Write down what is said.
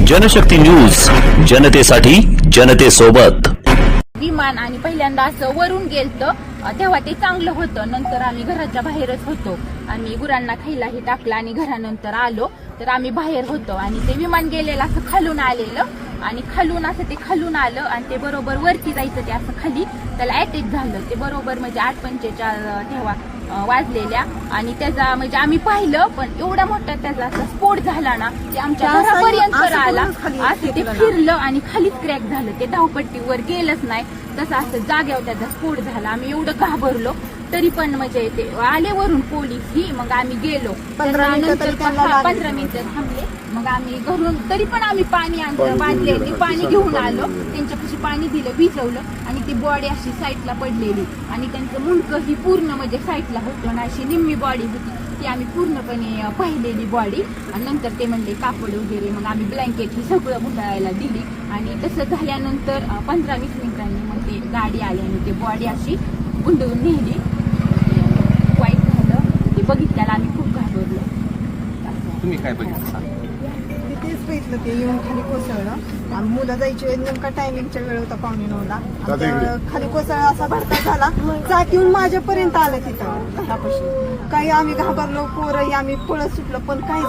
Janshakti news, जनतेसाठी जनतेसोबत. विमान आणि पहिल्यांदा असं वरून गेलतं तेव्हा ते चांगलं होतं. नंतर आम्ही घराच्या बाहेरच होतो. आम्ही गुरांना खायलाही टाकलं आणि घरानंतर आलो तर आम्ही बाहेर होतो आणि ते विमान गेलेलं असं खालून आलेलं आणि खालून असं ते खालून आलं आणि ते बरोबर वरती जायचं ते असं खाली त्याला अटॅक झालं. ते बरोबर म्हणजे 8:45 तेव्हा वाजलेल्या आणि त्याचा म्हणजे आम्ही पाहिलं पण एवढा मोठा त्याचा असा स्फोट झाला ना ते आमच्या घरापर्यंत आला. असं ते फिरलं आणि खालीच क्रॅक झालं. ते धावपट्टीवर गेलंच नाही. तसं असं जाग्यावर त्याचा स्फोट झाला. आम्ही एवढं घाबरलो तरी पण म्हणजे ते आले वरून पोलीस ही मग आम्ही गेलो. 15 मिनिटं थांबले. मग आम्ही घरून तरी पण आम्ही पाणी आणलं बांधलेली पाणी घेऊन आलो. त्यांच्यापाशी पाणी दिलं भिजवलं आणि ती बॉडी अशी साईडला पडलेली आणि त्यांचं मुंडकं ही पूर्ण म्हणजे साईडला होतं ना अशी निम्मी बॉडी होती. ती आम्ही पूर्णपणे पाहिलेली बॉडी आणि नंतर ते म्हणले कापड वगैरे मग आम्ही ब्लँकेट ही सगळं गुंडाळायला दिली आणि तसं झाल्यानंतर 15-20 मिनिटांनी मग ती गाडी आली आणि ती बॉडी अशी गुंडळून नेली. वाईट झालं ते बघितल्याला आम्ही खूप घाबरलो. तुम्ही काय बघितलं? मी तेच बघितलं ते येऊन खाली कोसळलं आणि मुलं जायची नेमका टायमिंगच्या वेळ होता 9:15 खाली कोसळला असा भडका झाला. चाक येऊन माझ्यापर्यंत आलं तिथं घरापाशी. काही आम्ही घाबरलो पोरही आम्ही पळत सुटलो पण काही